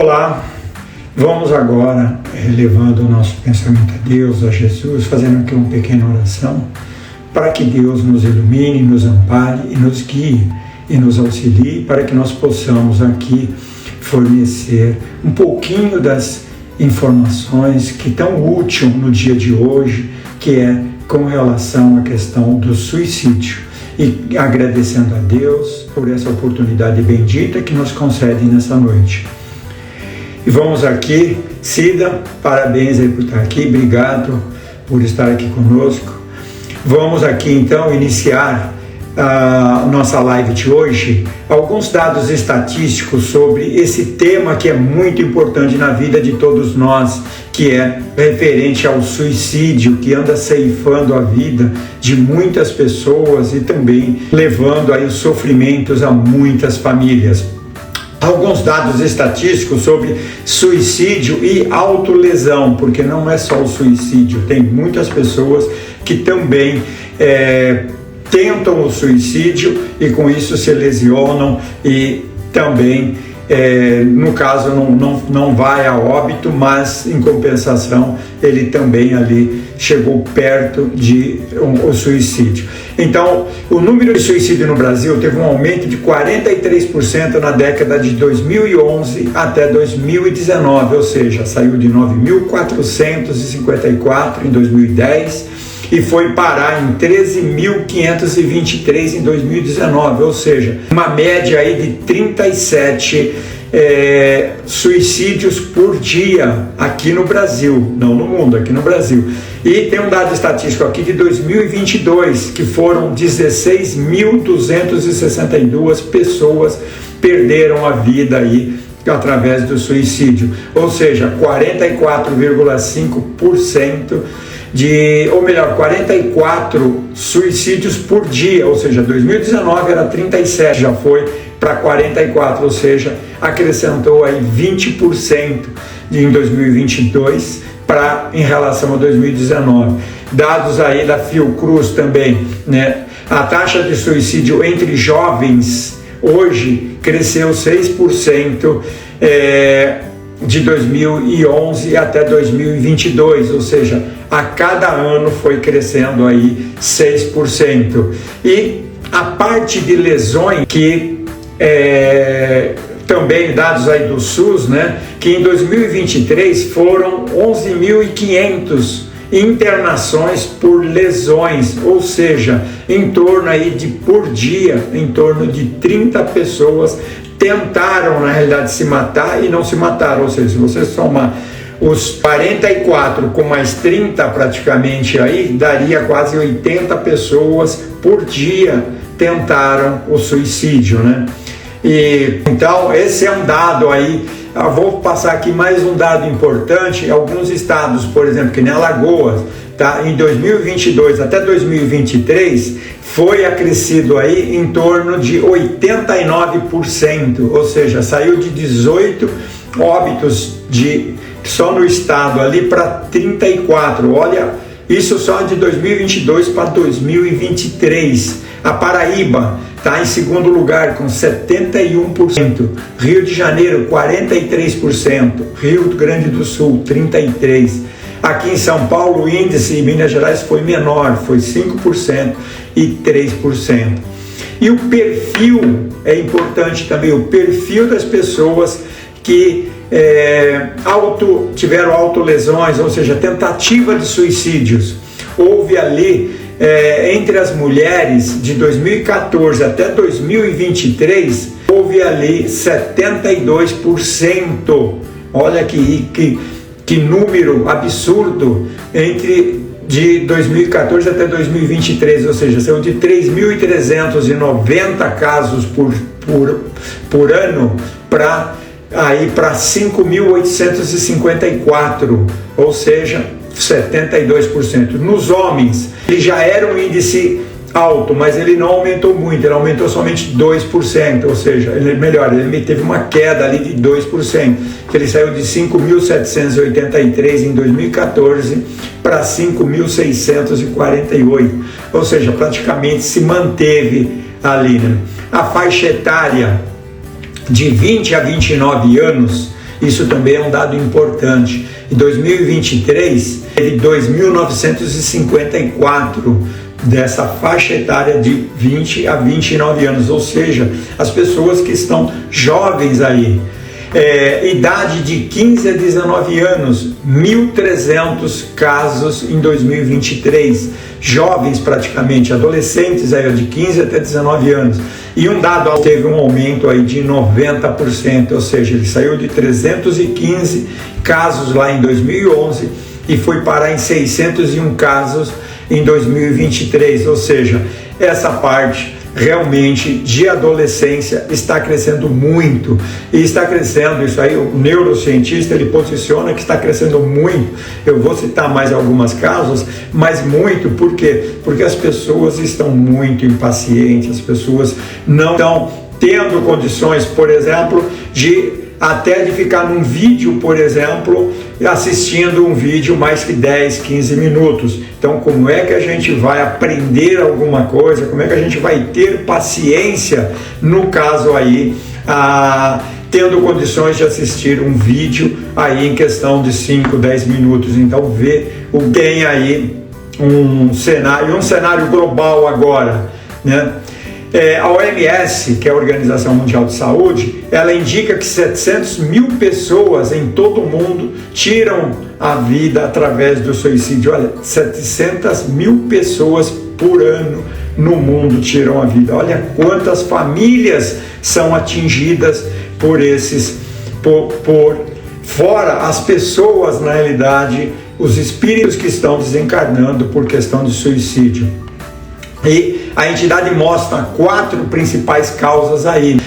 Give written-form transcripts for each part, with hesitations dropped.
Olá, vamos agora elevando o nosso pensamento a Deus, a Jesus, fazendo aqui uma pequena oração para que Deus nos ilumine, nos ampare e nos guie e nos auxilie para que nós possamos aqui fornecer um pouquinho das informações que tão útil no dia de hoje, que é com relação à questão do suicídio. E agradecendo a Deus por essa oportunidade bendita que nos concede nessa noite. E vamos aqui, Cida, parabéns aí por estar aqui, obrigado por estar aqui conosco. Vamos aqui então iniciar a nossa live de hoje, alguns dados estatísticos sobre esse tema que é muito importante na vida de todos nós, que é referente ao suicídio, que anda ceifando a vida de muitas pessoas e também levando aí os sofrimentos a muitas famílias. Alguns dados estatísticos sobre suicídio e autolesão, porque não é só o suicídio, tem muitas pessoas que também tentam o suicídio e com isso se lesionam e também, no caso, não vai a óbito, mas em compensação ele também ali chegou perto de o suicídio. Então, o número de suicídio no Brasil teve um aumento de 43% na década de 2011 até 2019, ou seja, saiu de 9.454 em 2010 e foi parar em 13.523 em 2019, ou seja, uma média aí de 37 suicídios por dia aqui no Brasil, não no mundo, aqui no Brasil. E tem um dado estatístico aqui de 2022, que foram 16.262 pessoas perderam a vida aí através do suicídio, ou seja, 44,5% 44 suicídios por dia, ou seja, 2019 era 37, já foi para 44, ou seja, acrescentou aí 20% em 2022 em relação a 2019. Dados aí da Fiocruz também, né? A taxa de suicídio entre jovens hoje cresceu 6%, de 2011 até 2022, ou seja, a cada ano foi crescendo aí 6%. E a parte de lesões que também dados aí do SUS, né, que em 2023 foram 11.500 internações por lesões, ou seja, em torno aí de por dia, em torno de 30 pessoas tentaram na realidade se matar e não se mataram, ou seja, se você somar os 44 com mais 30 praticamente aí, daria quase 80 pessoas por dia tentaram o suicídio, né? E então esse é um dado aí. Eu vou passar aqui mais um dado importante. Alguns estados, por exemplo, que nem Alagoas, tá? Em 2022 até 2023 foi acrescido aí em torno de 89%, ou seja, saiu de 18 óbitos só no estado ali para 34. Olha, isso só de 2022 para 2023. A Paraíba está em segundo lugar com 71%, Rio de Janeiro 43%, Rio Grande do Sul 33%. Aqui em São Paulo o índice em Minas Gerais foi menor, foi 5% e 3%. E o perfil é importante também, o perfil das pessoas que tiveram autolesões, ou seja, tentativa de suicídios. Houve ali, entre as mulheres de 2014 até 2023, houve ali 72%. Olha que número absurdo de 2014 até 2023, ou seja, saiu de 3.390 casos por ano para 5.854, ou seja, 72%. Nos homens, ele já era um índice alto, mas ele não aumentou muito, ele aumentou somente 2%, ou seja, ele teve uma queda ali de 2%, que ele saiu de 5.783 em 2014 para 5.648, ou seja, praticamente se manteve ali, né? A faixa etária de 20 a 29 anos Isso também é um dado importante. Em 2023, teve 2.954 dessa faixa etária de 20 a 29 anos, ou seja, as pessoas que estão jovens aí. Idade de 15 a 19 anos, 1.300 casos em 2023, jovens praticamente, adolescentes aí de 15 até 19 anos, e um dado teve um aumento aí de 90%, ou seja, ele saiu de 315 casos lá em 2011 e foi parar em 601 casos em 2023, ou seja, essa parte realmente de adolescência está crescendo muito, e está crescendo, isso aí o neurocientista ele posiciona que está crescendo muito. Eu vou citar mais algumas causas, mas muito, por quê? Porque as pessoas estão muito impacientes, as pessoas não estão tendo condições, por exemplo, de ficar num vídeo, por exemplo, assistindo um vídeo mais que 10, 15 minutos. Então, como é que a gente vai aprender alguma coisa? Como é que a gente vai ter paciência, no caso aí, tendo condições de assistir um vídeo aí em questão de 5, 10 minutos? Então, tem aí um cenário global agora, né? A OMS, que é a Organização Mundial de Saúde, ela indica que 700 mil pessoas em todo o mundo tiram a vida através do suicídio. Olha, 700 mil pessoas por ano no mundo tiram a vida. Olha quantas famílias são atingidas por fora as pessoas, na realidade, os espíritos que estão desencarnando por questão de suicídio. E a entidade mostra 4 principais causas aí,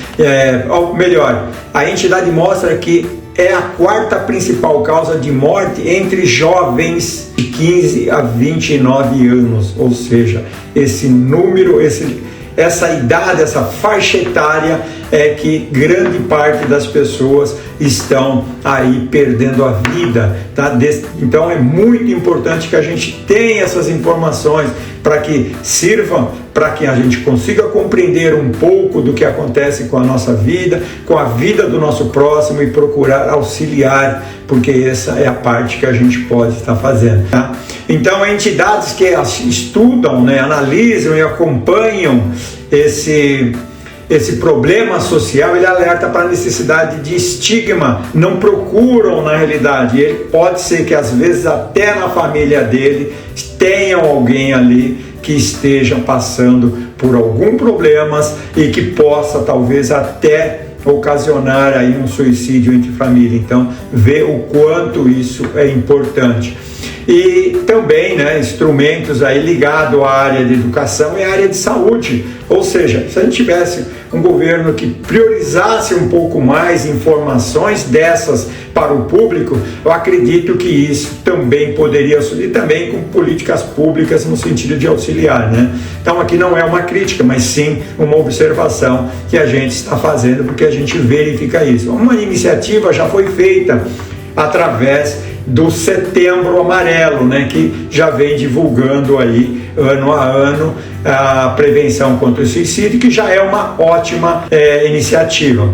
a entidade mostra que é a 4ª principal causa de morte entre jovens de 15 a 29 anos, ou seja, esse número, essa idade, essa faixa etária é que grande parte das pessoas estão aí perdendo a vida, tá? Então é muito importante que a gente tenha essas informações para que sirvam, para que a gente consiga compreender um pouco do que acontece com a nossa vida, com a vida do nosso próximo, e procurar auxiliar, porque essa é a parte que a gente pode estar fazendo, tá? Então, entidades que estudam, né, analisam e acompanham esse problema social, ele alerta para a necessidade de estigma, não procuram na realidade. Ele pode ser que às vezes até na família dele tenham alguém ali que esteja passando por algum problemas e que possa talvez até ocasionar aí um suicídio entre família. Então, ver o quanto isso é importante. E também, né, instrumentos aí ligados à área de educação e à área de saúde. Ou seja, se a gente tivesse um governo que priorizasse um pouco mais informações dessas para o público, eu acredito que isso também poderia auxiliar, e também com políticas públicas no sentido de auxiliar, né? Então aqui não é uma crítica, mas sim uma observação que a gente está fazendo, porque a gente verifica isso. Uma iniciativa já foi feita através do Setembro Amarelo, né, que já vem divulgando aí ano a ano a prevenção contra o suicídio, que já é uma ótima iniciativa.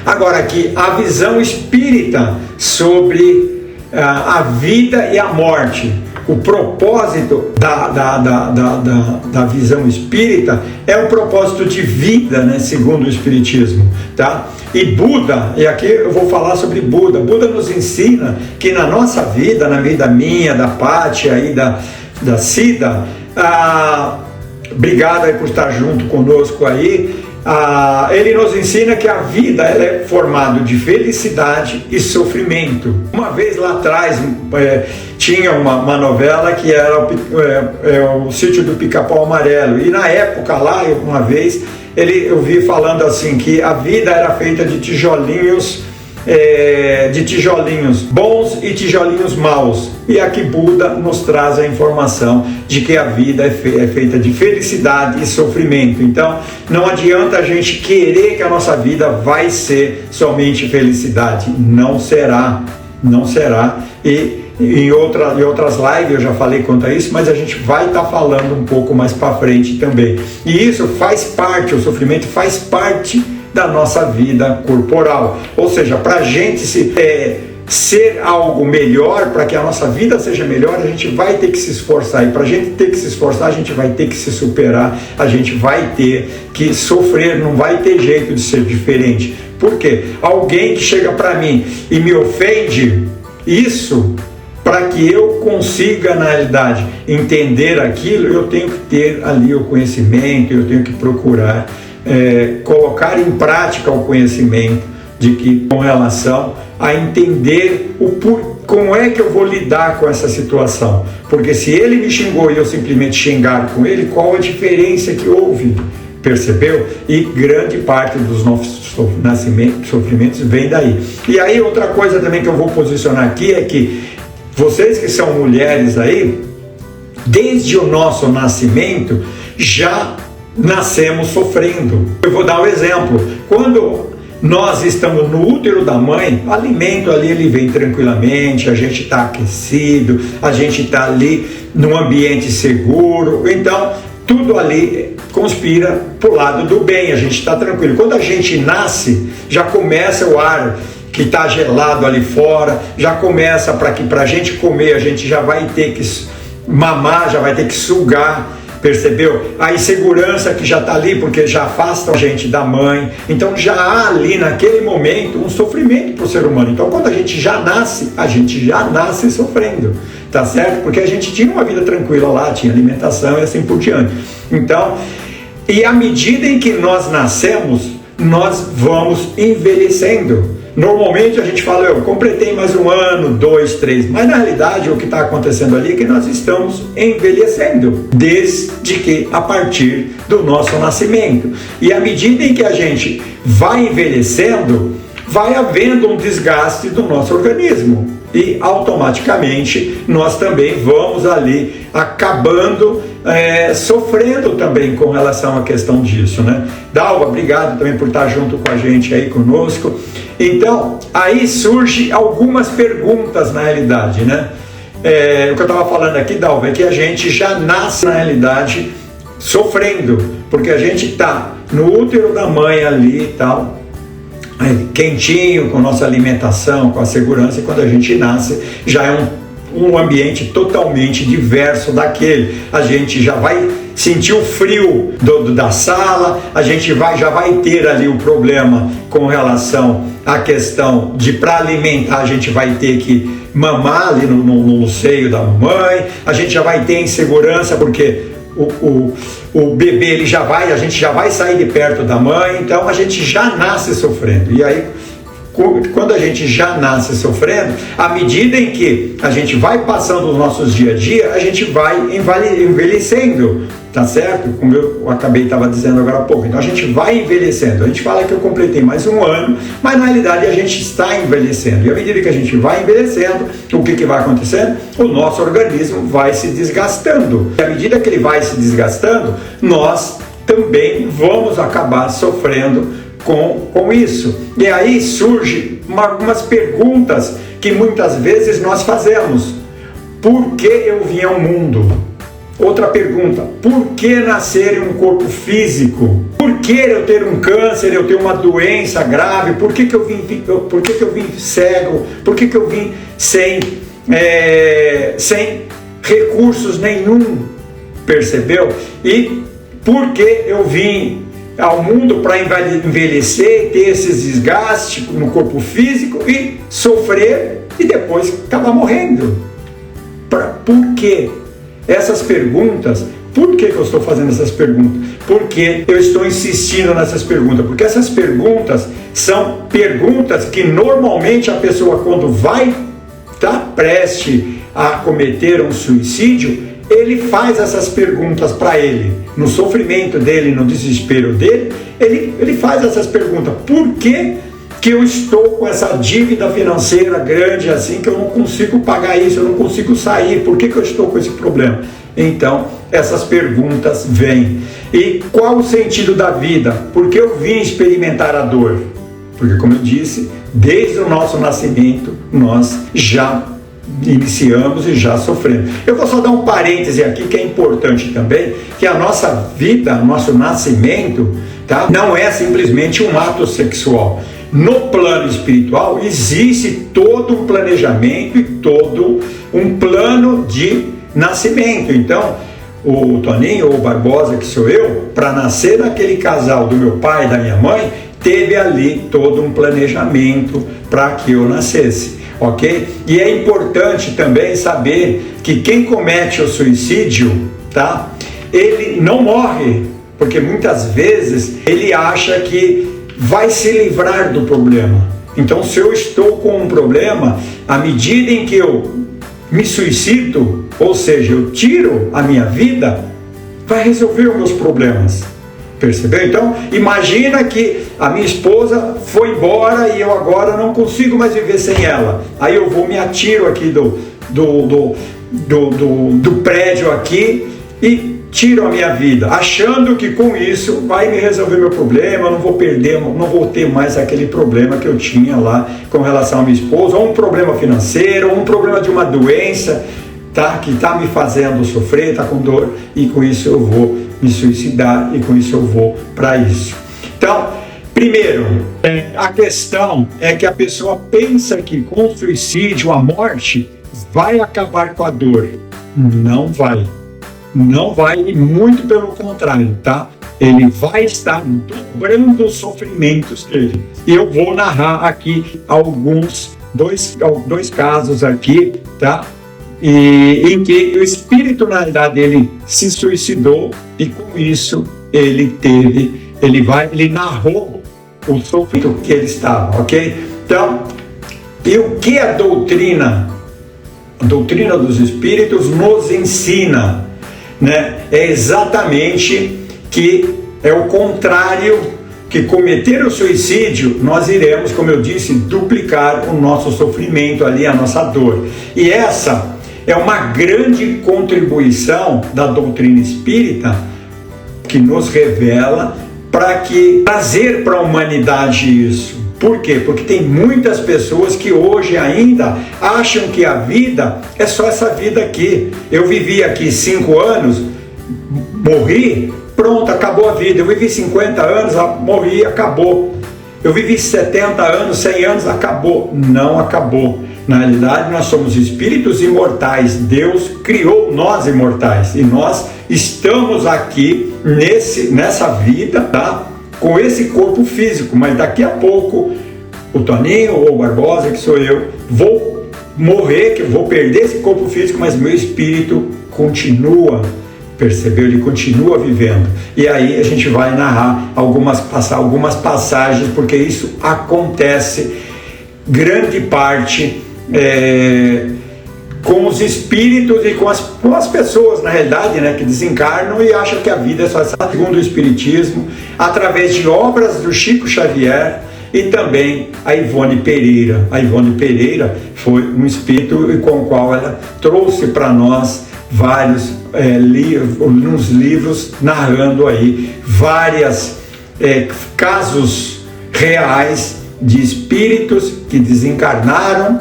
Agora aqui, a visão espírita sobre a vida e a morte. O propósito da visão espírita é um propósito de vida, né, segundo o Espiritismo, tá? E Buda, e aqui eu vou falar sobre Buda. Buda nos ensina que na nossa vida, na vida minha, da Pátia e da Cida, obrigado aí por estar junto conosco aí. Ele nos ensina que a vida ela é formada de felicidade e sofrimento. Uma vez lá atrás tinha uma novela que era o Sítio do Pica-Pau Amarelo, e na época lá, uma vez, eu vi falando assim que a vida era feita de tijolinhos bons e tijolinhos maus. E aqui Buda nos traz a informação de que a vida é feita de felicidade e sofrimento. Então não adianta a gente querer que a nossa vida vai ser somente felicidade. Não será. E em outras lives eu já falei quanto a isso, mas a gente vai estar falando um pouco mais para frente também. E isso faz parte, o sofrimento faz parte da nossa vida corporal. Ou seja, para a gente ser algo melhor, para que a nossa vida seja melhor, a gente vai ter que se esforçar. E para a gente ter que se esforçar, a gente vai ter que se superar, a gente vai ter que sofrer, não vai ter jeito de ser diferente. Por quê? Alguém que chega para mim e me ofende, isso, para que eu consiga, na realidade, entender aquilo, eu tenho que ter ali o conhecimento, eu tenho que procurar colocar em prática o conhecimento de que, com relação a entender como é que eu vou lidar com essa situação. Porque se ele me xingou e eu simplesmente xingar com ele, qual a diferença que houve? Percebeu? E grande parte dos nossos sofrimentos vem daí. E aí outra coisa também que eu vou posicionar aqui é que vocês que são mulheres aí, desde o nosso nascimento, já nascemos sofrendo. Eu vou dar um exemplo. Quando nós estamos no útero da mãe, o alimento ali ele vem tranquilamente, a gente está aquecido, a gente está ali num ambiente seguro, então tudo ali conspira para o lado do bem, a gente está tranquilo. Quando a gente nasce, já começa o ar que está gelado ali fora, já começa para a gente comer, a gente já vai ter que mamar, já vai ter que sugar. Percebeu? A insegurança que já está ali, porque já afasta a gente da mãe. Então já há ali naquele momento um sofrimento para o ser humano. Então quando a gente já nasce sofrendo, tá certo? Porque a gente tinha uma vida tranquila lá, tinha alimentação e assim por diante. Então, e à medida em que nós nascemos, nós vamos envelhecendo. Normalmente a gente fala, eu completei mais 1 ano, 2, 3, mas na realidade o que está acontecendo ali é que nós estamos envelhecendo, desde que a partir do nosso nascimento. E à medida em que a gente vai envelhecendo, vai havendo um desgaste do nosso organismo. E automaticamente nós também vamos ali acabando sofrendo também com relação à questão disso, né? Dalva, obrigado também por estar junto com a gente aí conosco. Então, aí surgem algumas perguntas na realidade, né? O que eu estava falando aqui, Dalva, é que a gente já nasce na realidade sofrendo, porque a gente está no útero da mãe ali e tal, quentinho, com nossa alimentação, com a segurança, e quando a gente nasce já é um ambiente totalmente diverso daquele. A gente já vai sentir o frio da sala, a gente já vai ter ali o problema com relação à questão de, para alimentar, a gente vai ter que mamar ali no seio da mamãe, a gente já vai ter insegurança porque o bebê a gente já vai sair de perto da mãe, então a gente já nasce sofrendo. E aí, quando a gente já nasce sofrendo, à medida em que a gente vai passando os nossos dia a dia, a gente vai envelhecendo, tá certo? Como eu estava dizendo agora há pouco. Então a gente vai envelhecendo. A gente fala que eu completei mais 1 ano, mas na realidade a gente está envelhecendo. E à medida que a gente vai envelhecendo, o que vai acontecendo? O nosso organismo vai se desgastando. E à medida que ele vai se desgastando, nós também vamos acabar sofrendo com isso. E aí surgem algumas perguntas que muitas vezes nós fazemos. Por que eu vim ao mundo? Outra pergunta, por que nascer em um corpo físico? Por que eu ter um câncer, eu ter uma doença grave? Por que eu vim cego? Por que eu vim sem recursos nenhum? Percebeu? E por que eu vim ao mundo para envelhecer, ter esses desgastes no corpo físico e sofrer e depois acabar morrendo? Por quê? Essas perguntas, por que eu estou fazendo essas perguntas? Porque eu estou insistindo nessas perguntas, porque essas perguntas são perguntas que normalmente a pessoa, quando vai estar prestes a cometer um suicídio, ele faz essas perguntas para ele, no sofrimento dele, no desespero dele, ele faz essas perguntas. Por que eu estou com essa dívida financeira grande assim, que eu não consigo pagar isso, eu não consigo sair? Por que eu estou com esse problema? Então, essas perguntas vêm. E qual o sentido da vida? Por que eu vim experimentar a dor? Porque, como eu disse, desde o nosso nascimento, nós já iniciamos e já sofremos. Eu vou só dar um parêntese aqui que é importante também, que a nossa vida, nosso nascimento, tá, não é simplesmente um ato sexual. No plano espiritual existe todo um planejamento e todo um plano de nascimento. Então, o Toninho ou o Barbosa, que sou eu, para nascer naquele casal do meu pai e da minha mãe, teve ali todo um planejamento para que eu nascesse, ok? E é importante também saber que quem comete o suicídio, tá? Ele não morre, porque muitas vezes ele acha que vai se livrar do problema. Então, se eu estou com um problema, à medida em que eu me suicido, ou seja, eu tiro a minha vida, vai resolver os meus problemas. Percebeu? Então, imagina que a minha esposa foi embora e eu agora não consigo mais viver sem ela. Aí eu vou, me atiro aqui do prédio aqui e tiro a minha vida, achando que com isso vai me resolver meu problema, eu não vou perder, não vou ter mais aquele problema que eu tinha lá com relação à minha esposa, ou um problema financeiro, ou um problema de uma doença, tá, que está me fazendo sofrer, está com dor, e com isso eu vou me suicidar, e com isso eu vou para isso. Então, primeiro, a questão é que a pessoa pensa que com o suicídio, a morte, vai acabar com a dor. Não vai. Não vai, e muito pelo contrário, tá? Ele vai estar dobrando os sofrimentos dele. E eu vou narrar aqui dois casos aqui, tá? Em que o espírito, na realidade, ele se suicidou e com isso ele narrou o sofrimento que ele estava, ok? Então, e o que a doutrina dos espíritos nos ensina, né? É exatamente que é o contrário, que cometer o suicídio, nós iremos, como eu disse, duplicar o nosso sofrimento ali, a nossa dor. E essa é uma grande contribuição da doutrina espírita que nos revela para trazer para a humanidade isso. Por quê? Porque tem muitas pessoas que hoje ainda acham que a vida é só essa vida aqui. Eu vivi aqui 5 anos, morri, pronto, acabou a vida. Eu vivi 50 anos, morri, acabou. Eu vivi 70 anos, 100 anos, acabou. Não acabou. Na realidade, nós somos espíritos imortais. Deus criou nós imortais. E nós estamos aqui nessa vida, tá? Com esse corpo físico. Mas daqui a pouco, o Toninho ou o Barbosa, que sou eu, vou morrer, que eu vou perder esse corpo físico, mas meu espírito continua. Percebeu? Ele continua vivendo. E aí a gente vai narrar algumas passagens, porque isso acontece grande parte com os espíritos e com as pessoas, na realidade, né, que desencarnam e acham que a vida é só essa. Segundo o Espiritismo, através de obras do Chico Xavier e também a Ivone Pereira. A Ivone Pereira foi um espírito com o qual ela trouxe para nós vários nos livros, narrando aí vários casos reais de espíritos que desencarnaram,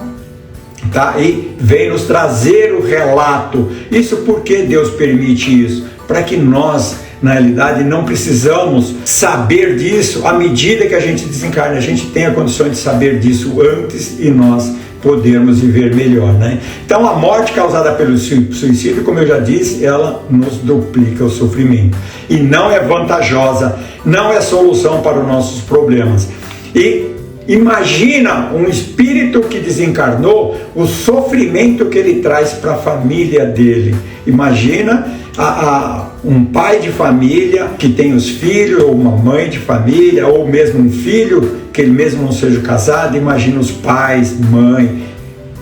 tá? E vem nos trazer o relato. Isso porque Deus permite isso? Para que nós, na realidade, não precisamos saber disso à medida que a gente desencarna. A gente tem a condição de saber disso antes e nós podermos viver melhor, né? Então, a morte causada pelo suicídio, como eu já disse, ela nos duplica o sofrimento. E não é vantajosa, não é solução para os nossos problemas. E imagina um espírito que desencarnou, o sofrimento que ele traz para a família dele. Imagina um pai de família que tem os filhos, ou uma mãe de família, ou mesmo um filho que ele mesmo não seja casado. Imagina os pais, mãe,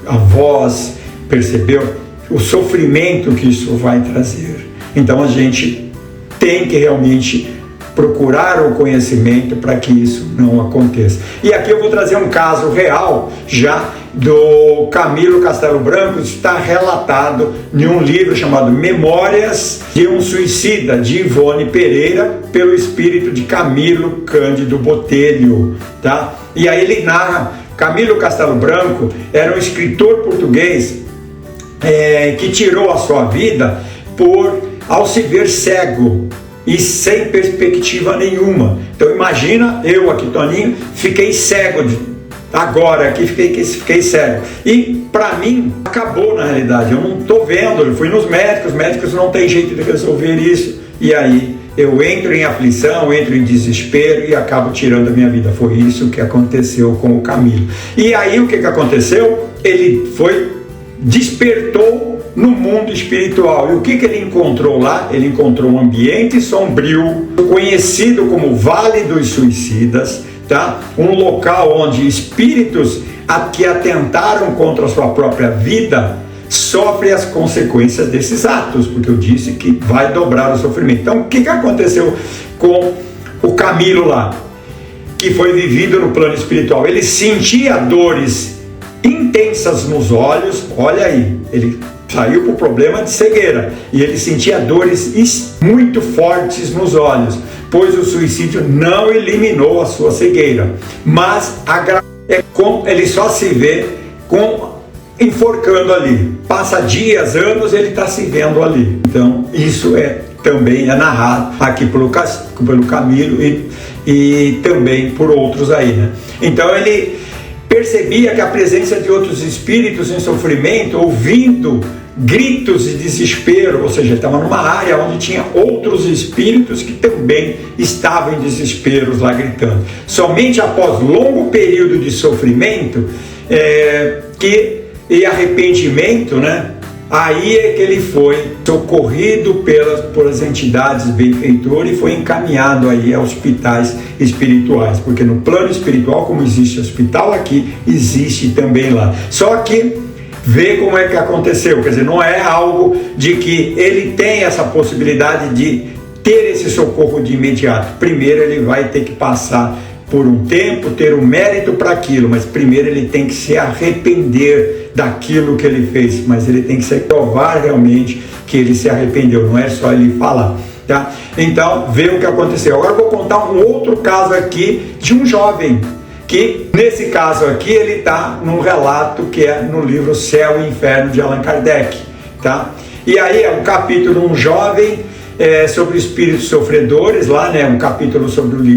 avós, percebeu? O sofrimento que isso vai trazer. Então a gente tem que realmente procurar o conhecimento para que isso não aconteça. E aqui eu vou trazer um caso real já do Camilo Castelo Branco. Está relatado em um livro chamado Memórias de um Suicida, de Ivone Pereira, pelo espírito de Camilo Cândido Botelho, tá? E aí ele narra. Camilo Castelo Branco era um escritor português que tirou a sua vida ao se ver cego e sem perspectiva nenhuma. Então imagina, eu aqui, Toninho, fiquei cego agora aqui, fiquei cego. E para mim, acabou na realidade, eu não estou vendo, eu fui nos médicos, os médicos não tem jeito de resolver isso, e aí eu entro em aflição, entro em desespero e acabo tirando a minha vida. Foi isso que aconteceu com o Camilo. E aí o que aconteceu? Ele despertou no mundo espiritual. E o que ele encontrou lá? Ele encontrou um ambiente sombrio, conhecido como Vale dos Suicidas, tá? Um local onde espíritos que atentaram contra a sua própria vida sofrem as consequências desses atos, porque eu disse que vai dobrar o sofrimento. Então, o que aconteceu com o Camilo lá, que foi vivido no plano espiritual? Ele sentia dores intensas nos olhos, olha aí, ele saiu por problema de cegueira, e ele sentia dores muito fortes nos olhos, pois o suicídio não eliminou a sua cegueira, mas ele só se vê enforcando ali. Passa dias, anos, ele está se vendo ali. Então, isso também é narrado aqui pelo Camilo e também por outros aí, né? Então, ele percebia que a presença de outros espíritos em sofrimento, ouvindo gritos de desespero, ou seja, ele estava numa área onde tinha outros espíritos que também estavam em desesperos lá gritando. Somente após longo período de sofrimento e arrependimento, né? Aí é que ele foi socorrido pelas entidades benfeitoras e foi encaminhado aí a hospitais espirituais, porque no plano espiritual, como existe hospital aqui, existe também lá. Só que vê como é que aconteceu, quer dizer, não é algo de que ele tem essa possibilidade de ter esse socorro de imediato. Primeiro ele vai ter que passar por um tempo, ter um mérito para aquilo, mas primeiro ele tem que se arrepender daquilo que ele fez, mas ele tem que se provar realmente que ele se arrependeu, não é só ele falar, tá? Então, vê o que aconteceu. Agora eu vou contar um outro caso aqui de um jovem, que nesse caso aqui ele está num relato que é no livro Céu e Inferno de Allan Kardec, tá? E aí é um capítulo de um jovem sobre espíritos sofredores, lá, né, um capítulo sobre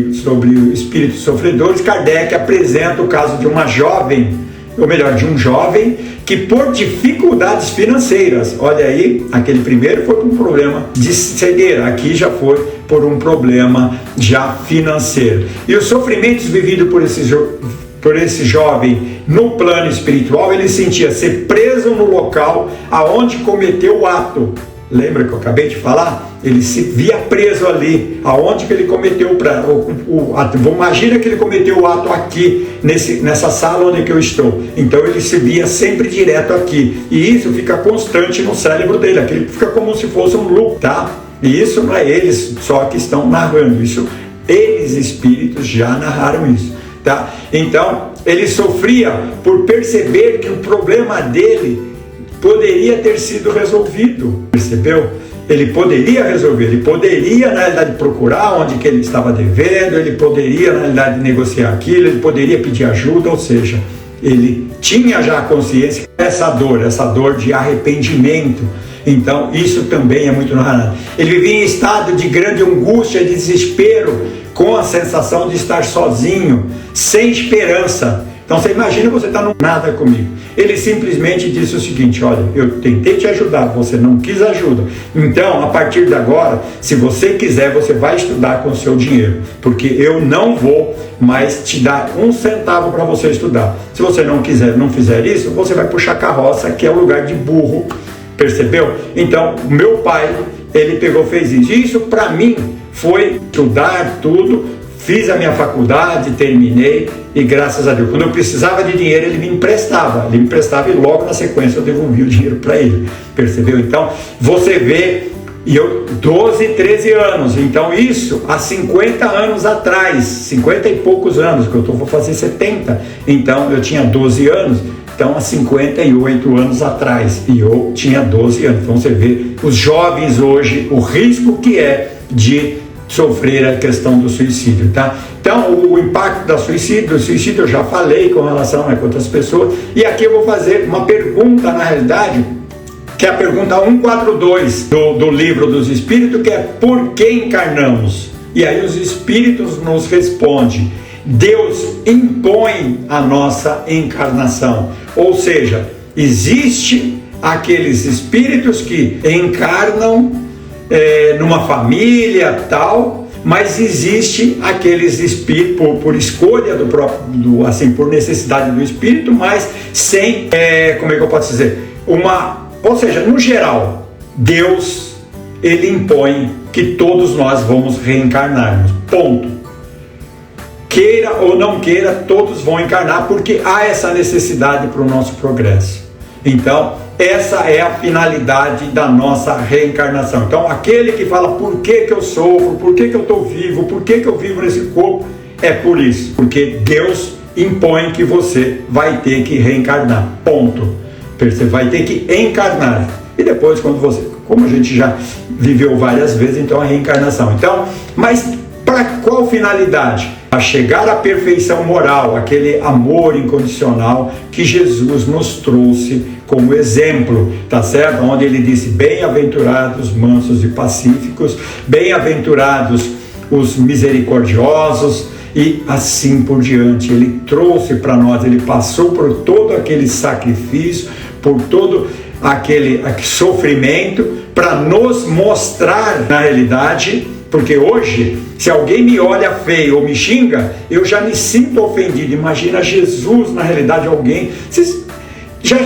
espíritos sofredores. Kardec apresenta o caso de uma jovem, ou melhor, de um jovem que por dificuldades financeiras, olha aí, aquele primeiro foi por um problema de cegueira, aqui já foi por um problema já financeiro. E os sofrimentos vividos por esse jovem no plano espiritual, ele sentia ser preso no local aonde cometeu o ato. Lembra que eu acabei de falar? Ele se via preso ali, aonde que ele cometeu o ato. Imagina que ele cometeu o ato aqui, nessa sala onde que eu estou. Então ele se via sempre direto aqui. E isso fica constante no cérebro dele. Aquilo fica como se fosse um loop, tá? E isso não é eles só que estão narrando. Isso, eles, espíritos, já narraram isso, tá? Então, ele sofria por perceber que o problema dele poderia ter sido resolvido, percebeu? Ele poderia resolver, ele poderia, na realidade, procurar onde que ele estava devendo, ele poderia, na realidade, negociar aquilo, ele poderia pedir ajuda, ou seja, ele tinha já a consciência dessa dor de arrependimento. Então, isso também é muito narrado. Ele vivia em estado de grande angústia e desespero, com a sensação de estar sozinho, sem esperança. Então você imagina, você está no nada comigo. Ele simplesmente disse o seguinte: olha, eu tentei te ajudar, você não quis ajuda. Então, a partir de agora, se você quiser, você vai estudar com o seu dinheiro, porque eu não vou mais te dar um centavo para você estudar. Se você não quiser, não fizer isso, você vai puxar carroça, que é o lugar de burro, percebeu? Então, meu pai, ele fez isso. E isso para mim foi estudar tudo. Fiz a minha faculdade, terminei, e graças a Deus, quando eu precisava de dinheiro, ele me emprestava e logo na sequência eu devolvia o dinheiro para ele, percebeu? Então, você vê, e eu, 12, 13 anos, então isso há 50 anos atrás, 50 e poucos anos, que vou fazer 70, então eu tinha 12 anos, então há 58 anos atrás, e eu tinha 12 anos, então você vê os jovens hoje, o risco que é de sofrer a questão do suicídio, tá? Então, o impacto do suicídio eu já falei com relação a quantas pessoas, e aqui eu vou fazer uma pergunta, na realidade, que é a pergunta 142 do Livro dos Espíritos, que é: por que encarnamos? E aí os Espíritos nos respondem: Deus impõe a nossa encarnação. Ou seja, existe aqueles espíritos que encarnam numa família tal, mas existe aqueles espíritos por escolha do próprio, assim, por necessidade do espírito, mas sem, como é que eu posso dizer, ou seja, no geral, Deus, ele impõe que todos nós vamos reencarnarmos, ponto. Queira ou não queira, todos vão encarnar, porque há essa necessidade para o nosso progresso. Então, essa é a finalidade da nossa reencarnação. Então, aquele que fala: por que eu sofro, por que eu estou vivo, por que eu vivo nesse corpo, é por isso, porque Deus impõe que você vai ter que reencarnar, ponto. Você vai ter que encarnar, e depois, quando você, como a gente já viveu várias vezes, então a reencarnação. Então, mas para qual finalidade? A chegar à perfeição moral, aquele amor incondicional que Jesus nos trouxe como exemplo, tá certo? Onde ele disse: bem-aventurados mansos e pacíficos, bem-aventurados os misericordiosos, e assim por diante. Ele trouxe para nós, ele passou por todo aquele sacrifício, por todo aquele sofrimento, para nos mostrar, na realidade, porque hoje, se alguém me olha feio ou me xinga, eu já me sinto ofendido. Imagina Jesus, na realidade, alguém...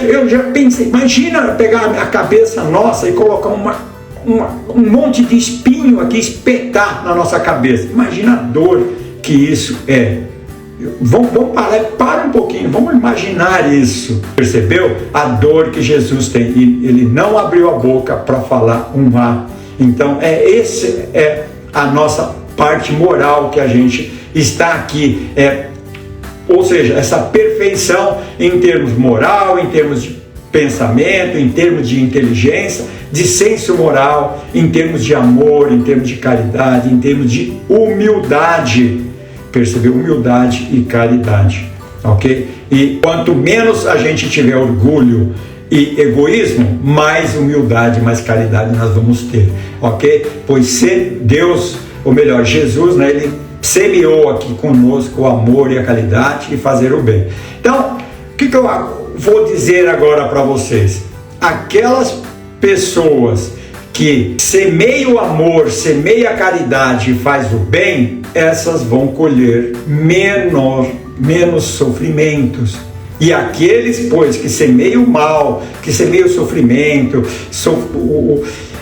Eu já pensei, imagina pegar a cabeça nossa e colocar um monte de espinho aqui, espetar na nossa cabeça. Imagina a dor que isso é. Vamos parar, para um pouquinho, vamos imaginar isso. Percebeu? A dor que Jesus tem. E ele não abriu a boca para falar um A. Então, esse é a nossa parte moral que a gente está aqui. Ou seja, essa perfeição em termos moral, em termos de pensamento, em termos de inteligência, de senso moral, em termos de amor, em termos de caridade, em termos de humildade. Percebeu? Humildade e caridade, ok? E quanto menos a gente tiver orgulho e egoísmo, mais humildade, mais caridade nós vamos ter, ok? Pois se Deus, ou melhor, Jesus, né, ele semeou aqui conosco o amor e a caridade e fazer o bem. Então, o que eu vou dizer agora para vocês? Aquelas pessoas que semeiam o amor, semeiam a caridade e faz o bem, essas vão colher menos sofrimentos. E aqueles, pois, que semeiam o mal, que semeiam o sofrimento,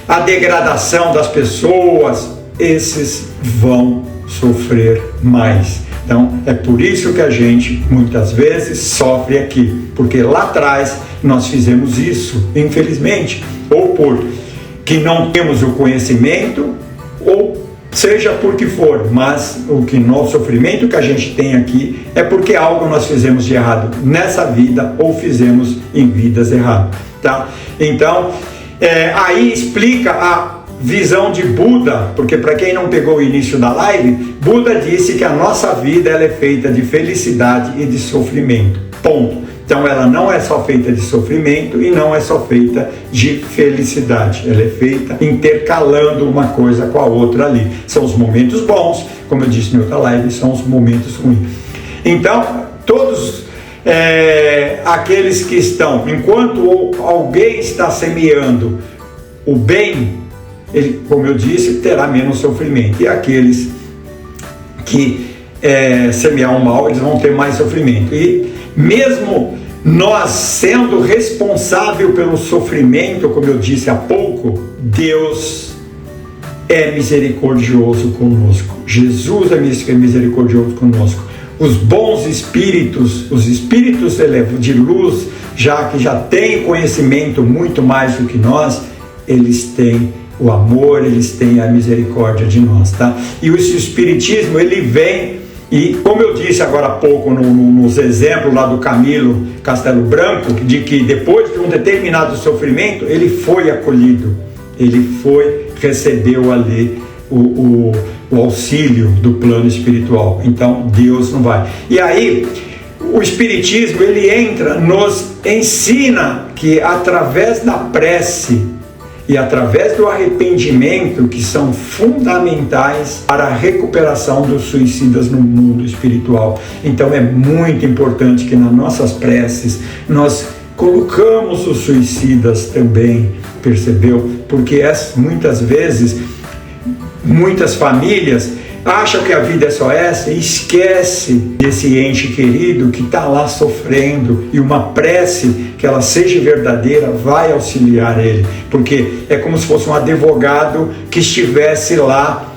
a degradação das pessoas, esses vão sofrer mais. Então, é por isso que a gente, muitas vezes, sofre aqui. Porque lá atrás, nós fizemos isso, infelizmente. Ou porque não temos o conhecimento, ou seja por que for, mas o sofrimento que a gente tem aqui é porque algo nós fizemos de errado nessa vida ou fizemos em vidas erradas, tá? Então, aí explica a visão de Buda, porque para quem não pegou o início da live, Buda disse que a nossa vida ela é feita de felicidade e de sofrimento, ponto. Então ela não é só feita de sofrimento e não é só feita de felicidade. Ela é feita intercalando uma coisa com a outra ali. São os momentos bons, como eu disse em outra live, são os momentos ruins. Então, todos aqueles que estão, enquanto alguém está semeando o bem, ele, como eu disse, terá menos sofrimento. E aqueles que semear o mal, eles vão ter mais sofrimento. E mesmo nós sendo responsável pelo sofrimento, como eu disse há pouco, Deus é misericordioso conosco. Jesus é misericordioso conosco. Os bons espíritos, os espíritos de luz, já que já têm conhecimento muito mais do que nós, eles têm o amor, eles têm a misericórdia de nós, tá? E o espiritismo, ele vem, e como eu disse agora há pouco nos exemplos lá do Camilo Castelo Branco, de que depois de um determinado sofrimento, ele foi acolhido, recebeu ali o auxílio do plano espiritual. Então Deus não vai. E aí, o Espiritismo, ele entra, nos ensina que através da prece e através do arrependimento, que são fundamentais para a recuperação dos suicidas no mundo espiritual. Então é muito importante que nas nossas preces nós colocamos os suicidas também, percebeu? Porque muitas vezes, muitas famílias acham que a vida é só essa e esquece desse ente querido que está lá sofrendo, e uma prece, que ela seja verdadeira, vai auxiliar ele, porque é como se fosse um advogado que estivesse lá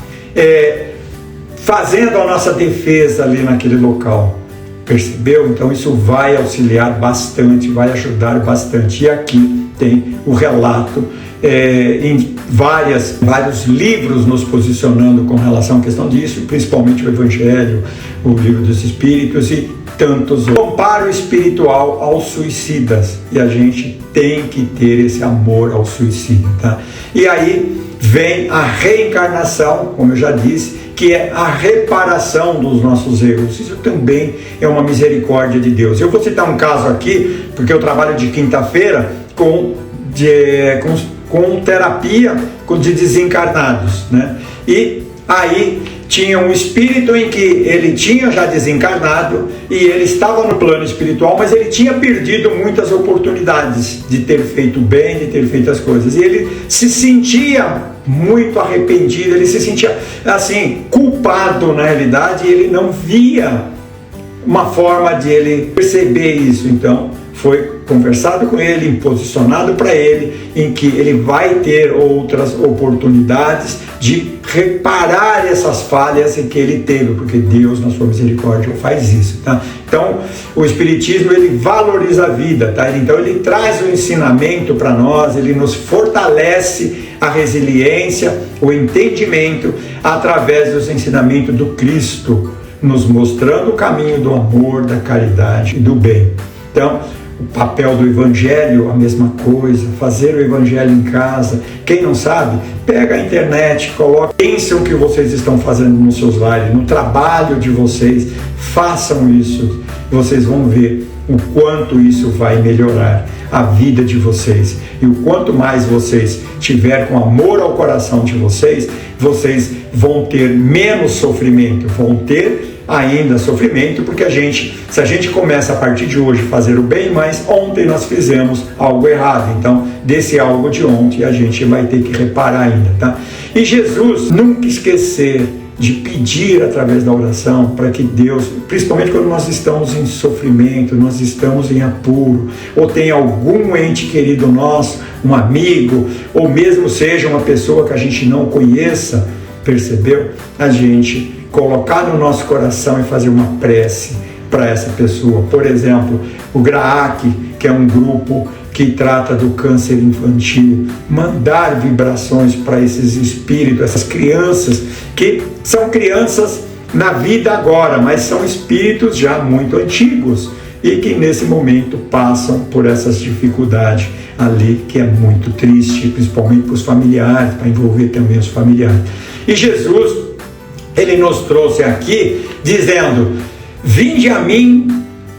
fazendo a nossa defesa ali naquele local, percebeu? Então isso vai auxiliar bastante, vai ajudar bastante. E aqui tem o relato em vários livros nos posicionando com relação à questão disso, principalmente o Evangelho, o Livro dos Espíritos e tantos outros. Amparo espiritual aos suicidas, e a gente tem que ter esse amor ao suicida, tá? E aí vem a reencarnação, como eu já disse, que é a reparação dos nossos erros. Isso também é uma misericórdia de Deus. Eu vou citar um caso aqui, porque eu trabalho de quinta-feira com terapia de desencarnados, né? E aí tinha um espírito em que ele tinha já desencarnado e ele estava no plano espiritual, mas ele tinha perdido muitas oportunidades de ter feito bem, de ter feito as coisas, e ele se sentia muito arrependido, ele se sentia assim, culpado na realidade, e ele não via uma forma de ele perceber isso. Então foi conversado com ele, posicionado para ele, em que ele vai ter outras oportunidades de reparar essas falhas que ele teve, porque Deus, na sua misericórdia, faz isso, tá? Então, o Espiritismo, ele valoriza a vida, tá? Então, ele traz o ensinamento para nós, ele nos fortalece a resiliência, o entendimento, através dos ensinamentos do Cristo, nos mostrando o caminho do amor, da caridade e do bem. Então, o papel do Evangelho, a mesma coisa, fazer o Evangelho em casa. Quem não sabe, pega a internet, coloca, pensam o que vocês estão fazendo nos seus lares, no trabalho de vocês, façam isso. Vocês vão ver o quanto isso vai melhorar a vida de vocês. E o quanto mais vocês tiverem com amor ao coração de vocês, vocês vão ter menos sofrimento, vão ter ainda sofrimento, porque se a gente começa a partir de hoje a fazer o bem, mas ontem nós fizemos algo errado, então desse algo de ontem a gente vai ter que reparar ainda, tá? E Jesus nunca esquecer de pedir através da oração para que Deus, principalmente quando nós estamos em sofrimento, nós estamos em apuro, ou tem algum ente querido nosso, um amigo, ou mesmo seja uma pessoa que a gente não conheça, percebeu? A gente colocar no nosso coração e fazer uma prece para essa pessoa. Por exemplo, o GRAAC, que é um grupo que trata do câncer infantil, mandar vibrações para esses espíritos, essas crianças, que são crianças na vida agora, mas são espíritos já muito antigos e que nesse momento passam por essas dificuldades ali, que é muito triste, principalmente para os familiares, para envolver também os familiares. E Jesus, ele nos trouxe aqui dizendo: vinde a mim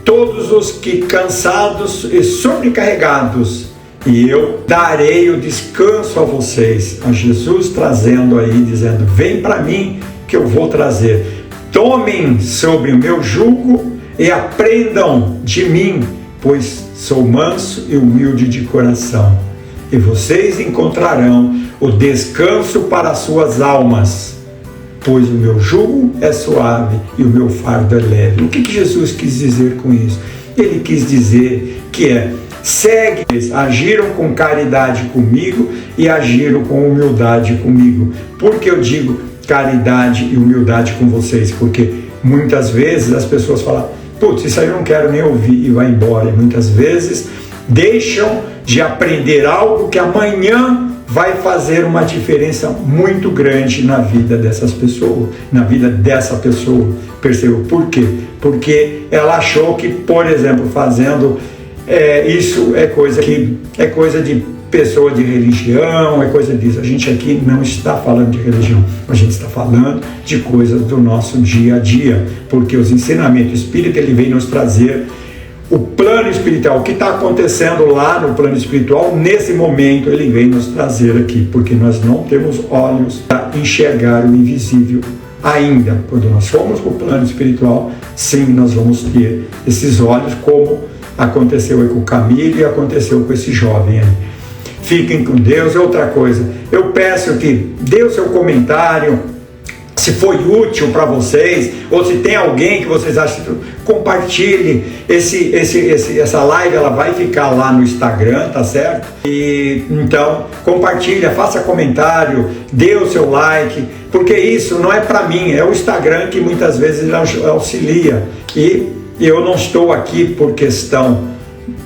todos os que cansados e sobrecarregados, e eu darei o descanso a vocês. A Jesus trazendo aí, dizendo: vem para mim que eu vou trazer. Tomem sobre o meu jugo e aprendam de mim, pois sou manso e humilde de coração, e vocês encontrarão o descanso para as suas almas, pois o meu jugo é suave e o meu fardo é leve. O que Jesus quis dizer com isso? Ele quis dizer que agiram com caridade comigo e agiram com humildade comigo. Por que eu digo caridade e humildade com vocês? Porque muitas vezes as pessoas falam: putz, isso aí eu não quero nem ouvir, e vai embora. E muitas vezes deixam de aprender algo que amanhã vai fazer uma diferença muito grande na vida dessas pessoas, na vida dessa pessoa. Percebeu? Por quê? Porque ela achou que, por exemplo, fazendo isso é coisa de pessoa de religião, é coisa disso. A gente aqui não está falando de religião, a gente está falando de coisas do nosso dia a dia, porque os ensinamentos espíritas, ele vem nos trazer o plano espiritual, o que está acontecendo lá no plano espiritual, nesse momento ele vem nos trazer aqui, porque nós não temos olhos para enxergar o invisível ainda. Quando nós formos para o plano espiritual, sim, nós vamos ter esses olhos, como aconteceu aí com o Camilo e aconteceu com esse jovem aí. Fiquem com Deus. Outra coisa, eu peço que dê o seu comentário, se foi útil para vocês, ou se tem alguém que vocês acham, compartilhe essa live, ela vai ficar lá no Instagram, tá certo? E então compartilha, faça comentário, dê o seu like, porque isso não é para mim, é o Instagram que muitas vezes auxilia, e eu não estou aqui por questão,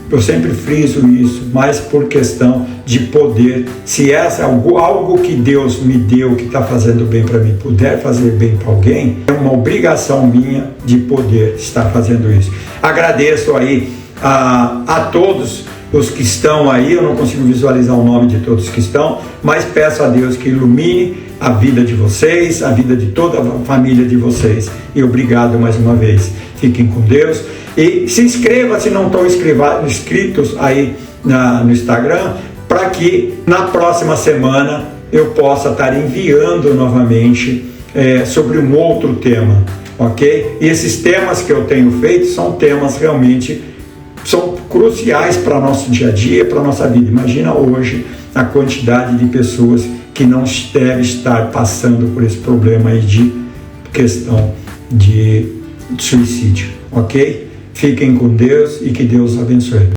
eu sempre friso isso, mas por questão de poder, se essa é algo que Deus me deu, que está fazendo bem para mim, puder fazer bem para alguém, é uma obrigação minha de poder estar fazendo isso. Agradeço aí a todos os que estão aí, eu não consigo visualizar o nome de todos que estão, mas peço a Deus que ilumine a vida de vocês, a vida de toda a família de vocês, e obrigado mais uma vez. Fiquem com Deus. E se inscreva se não estão inscritos aí no Instagram, para que na próxima semana eu possa estar enviando novamente sobre um outro tema, ok? E esses temas que eu tenho feito são temas realmente, são cruciais para o nosso dia a dia, para a nossa vida. Imagina hoje a quantidade de pessoas que não devem estar passando por esse problema aí de questão de suicídio, ok? Fiquem com Deus e que Deus abençoe.